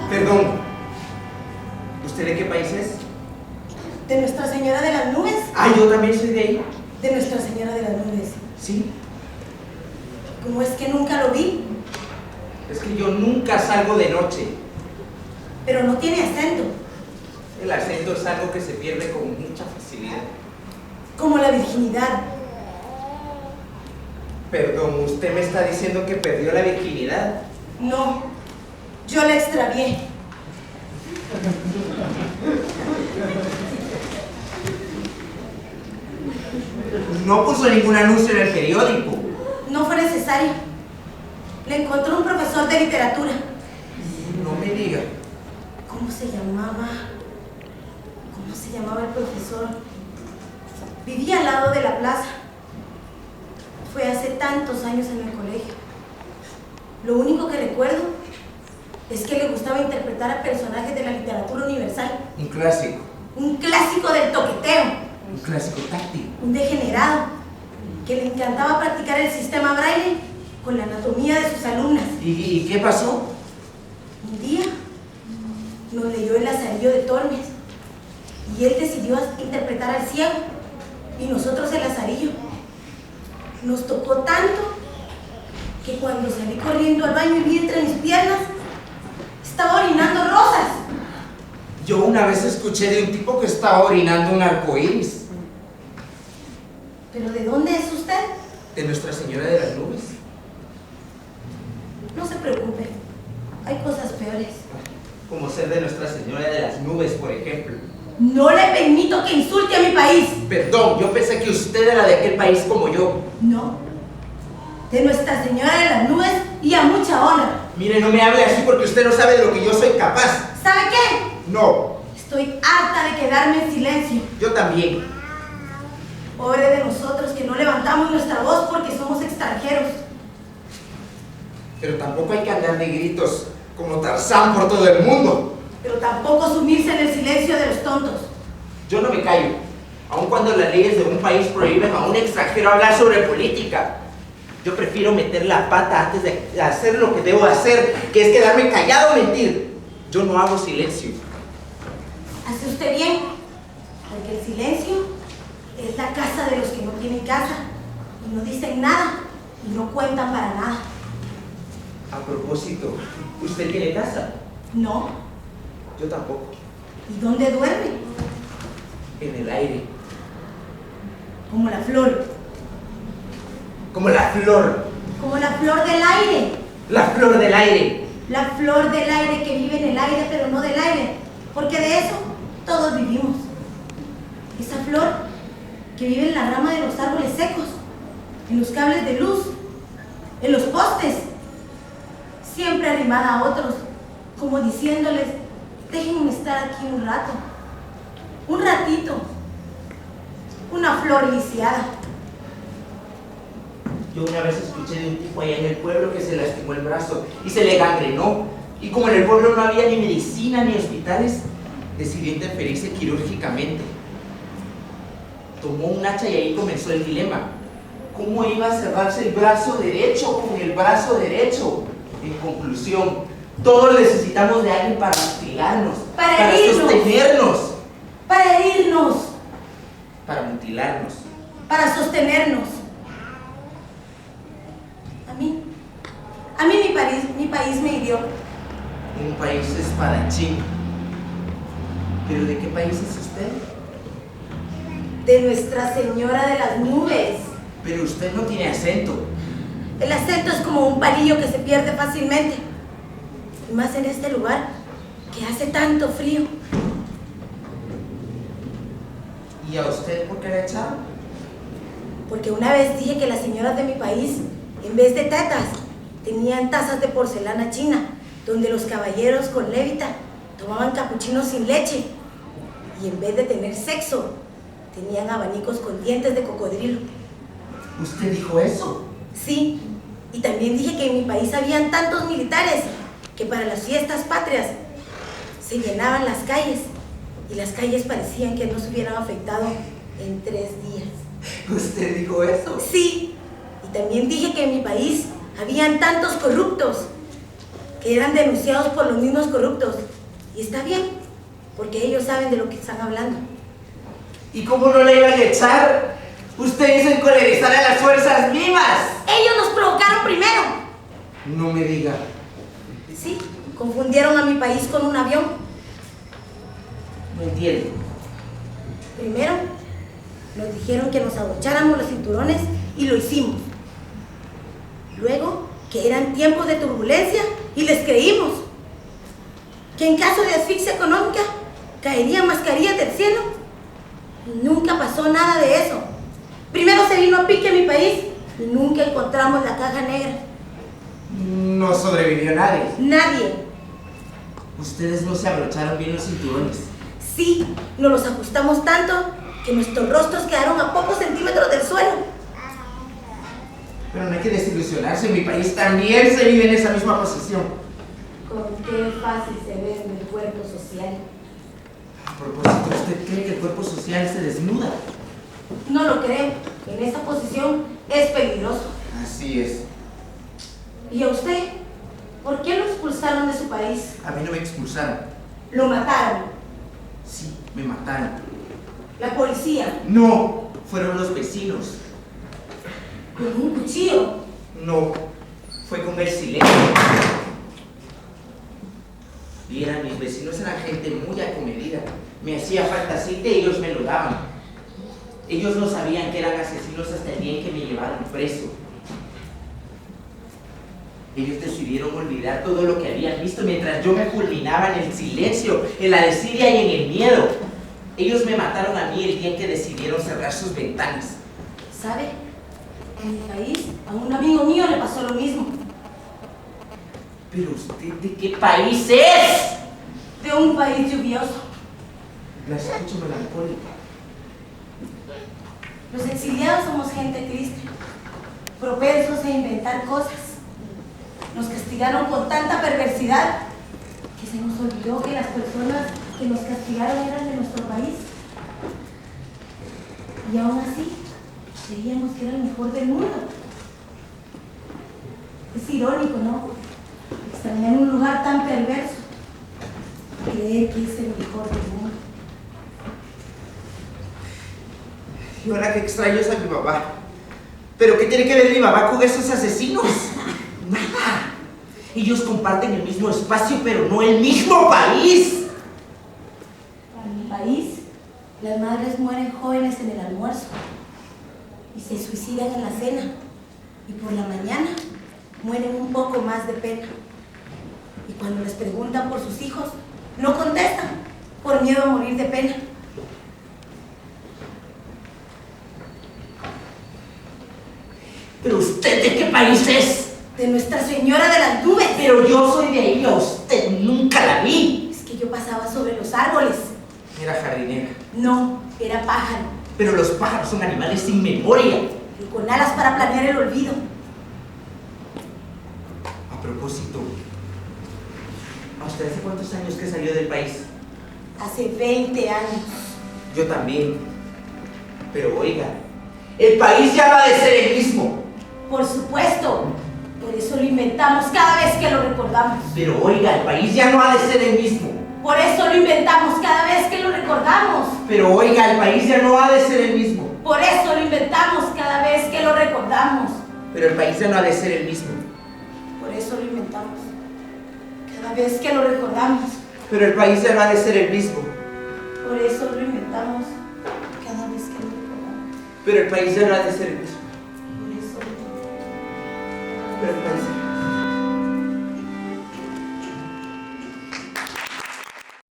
Perdón, ¿usted de qué país es? ¿De Nuestra Señora de las Nubes? Ah, yo también soy de ahí. De Nuestra Señora de las Nubes. Sí. ¿Cómo es que nunca lo vi? Es que yo nunca salgo de noche. Pero no tiene acento. El acento es algo que se pierde con mucha facilidad. Como la virginidad. Perdón, ¿usted me está diciendo que perdió la virginidad? No, yo la extravié. No puso ningún anuncio en el periódico. No fue necesario. Le encontró un profesor de literatura. No me diga. ¿Cómo se llamaba? ¿Cómo se llamaba el profesor? Vivía al lado de la plaza. Fue hace tantos años en el colegio. Lo único que recuerdo es que le gustaba interpretar a personajes de la literatura universal. Un clásico. Un clásico del toqueteo. Un clásico táctico. Un degenerado que le encantaba practicar el sistema Braille con la anatomía de sus alumnas. ¿Y qué pasó? Un día nos leyó El Lazarillo de Tormes y él decidió interpretar al ciego y nosotros el Lazarillo. Nos tocó tanto que cuando salí corriendo al baño y vi entre mis piernas estaba orinando rosas. Yo una vez escuché de un tipo que estaba orinando un arcoíris. ¿Pero de dónde es usted? De Nuestra Señora de las Nubes. No se preocupe, hay cosas peores. Como ser de Nuestra Señora de las Nubes, por ejemplo. No le permito que insulte a mi país. Perdón, yo pensé que usted era de aquel país como yo. No, de Nuestra Señora de las Nubes y a mucha honra. Mire, no me hable así porque usted no sabe de lo que yo soy capaz. ¿Sabe qué? No. Estoy harta de quedarme en silencio. Yo también. Pobre de nosotros que no levantamos nuestra voz porque somos extranjeros. Pero tampoco hay que andar de gritos como Tarzán por todo el mundo. Pero tampoco sumirse en el silencio de los tontos. Yo no me callo, aun cuando las leyes de un país prohíben a un extranjero hablar sobre política. Yo prefiero meter la pata antes de hacer lo que debo hacer, que es quedarme callado o mentir. Yo no hago silencio. Hace usted bien, porque el silencio es la casa de los que no tienen casa y no dicen nada y no cuentan para nada. A propósito, ¿usted tiene casa? No. Yo tampoco. ¿Y dónde duerme? En el aire. Como la flor. Como la flor. Como la flor del aire. La flor del aire. La flor del aire que vive en el aire, pero no del aire. Porque de eso todos vivimos. Esa flor que vive en la rama de los árboles secos, en los cables de luz, en los postes, siempre arrimada a otros, como diciéndoles: déjenme estar aquí un rato, un ratito, una flor lisiada. Yo una vez escuché de un tipo allá en el pueblo que se lastimó el brazo y se le gangrenó. Y como en el pueblo no había ni medicina ni hospitales, decidió interferirse quirúrgicamente. Tomó un hacha y ahí comenzó el dilema. ¿Cómo iba a cerrarse el brazo derecho con el brazo derecho? En conclusión, todos necesitamos de alguien para mutilarnos, para sostenernos, para herirnos, para mutilarnos, para sostenernos. A mí mi país me hirió. Un país espadachín. ¿Pero de qué país es usted? De Nuestra Señora de las Nubes. Pero usted no tiene acento. El acento es como un palillo que se pierde fácilmente. Y más en este lugar que hace tanto frío. ¿Y a usted por qué le echaron? Porque una vez dije que las señoras de mi país, en vez de tetas, tenían tazas de porcelana china, donde los caballeros con lévita tomaban capuchinos sin leche. Y en vez de tener sexo, tenían abanicos con dientes de cocodrilo. ¿Usted dijo eso? Sí, y también dije que en mi país habían tantos militares que para las fiestas patrias se llenaban las calles y las calles parecían que no se hubieran afectado en 3 días. ¿Usted dijo eso? Sí, y también dije que en mi país habían tantos corruptos que eran denunciados por los mismos corruptos. Y está bien, porque ellos saben de lo que están hablando. ¿Y cómo no le iban a echar? Usted hizo encolerizar a las fuerzas vivas. Ellos nos provocaron primero. No me diga. Sí, confundieron a mi país con un avión. No entiendo. Primero, nos dijeron que nos abrocháramos los cinturones y lo hicimos. Luego, que eran tiempos de turbulencia y les creímos. Que en caso de asfixia económica caerían mascarillas del cielo. Y nunca pasó nada de eso. Primero se vino a pique mi país y nunca encontramos la caja negra. No sobrevivió nadie. Nadie. Ustedes no se abrocharon bien los cinturones. Sí, nos los ajustamos tanto que nuestros rostros quedaron a pocos centímetros del suelo. Pero no hay que desilusionarse, en mi país también se vive en esa misma posición. Con qué fácil se ve en el cuerpo social. A propósito, ¿usted cree que el cuerpo social se desnuda? No lo creo. En esa posición es peligroso. Así es. ¿Y a usted? ¿Por qué lo expulsaron de su país? A mí no me expulsaron. Lo mataron. Sí, me mataron. La policía. No, fueron los vecinos. Con un cuchillo. No, fue con el silencio. Mira, mis vecinos eran gente muy acomedida. Me hacía falta aceite y ellos me lo daban. Ellos no sabían que eran asesinos hasta el día en que me llevaron preso. Ellos decidieron olvidar todo lo que habían visto mientras yo me fulminaba en el silencio, en la desidia y en el miedo. Ellos me mataron a mí el día en que decidieron cerrar sus ventanas. ¿Sabe? En mi país, a un amigo mío le pasó lo mismo. ¿Pero usted de qué país es? De un país lluvioso. La escucho melancólica. Los exiliados somos gente triste, propensos a inventar cosas. Nos castigaron con tanta perversidad que se nos olvidó que las personas que nos castigaron eran de nuestro país. Y aún así, creíamos que era el mejor del mundo. Es irónico, ¿no? Extrañar un lugar tan perverso, creer que es el mejor del mundo. Y ahora que extraño es a mi mamá. ¿Pero qué tiene que ver mi mamá con esos asesinos? Nada. Ellos comparten el mismo espacio, pero no el mismo país. En mi país, las madres mueren jóvenes en el almuerzo y se suicidan en la cena. Y por la mañana mueren un poco más de pena. Y cuando les preguntan por sus hijos, no contestan por miedo a morir de pena. ¿Pero usted de qué país es? De Nuestra Señora de las Nubes. Pero yo soy de ahí, a usted nunca la vi. Es que yo pasaba sobre los árboles. Era jardinera. No, era pájaro. Pero los pájaros son animales sin memoria. Y con alas para planear el olvido. A propósito, ¿a usted hace cuántos años que salió del país? Hace 20 años. Yo también. Pero oiga, el país ya no ha de ser el mismo. Por supuesto. Por eso lo inventamos cada vez que lo recordamos. Pero oiga, el país ya no ha de ser el mismo. Por eso lo inventamos cada vez que lo recordamos. Pero oiga, el país ya no ha de ser el mismo. Por eso lo inventamos cada vez que lo recordamos. Pero el país ya no ha de ser el mismo. Por eso lo inventamos cada vez que lo recordamos. Pero el país ya no ha de ser el mismo. Por eso lo inventamos cada vez que lo recordamos. Pero el país ya no ha de ser el mismo. Por eso lo inventamos. Pero el país ya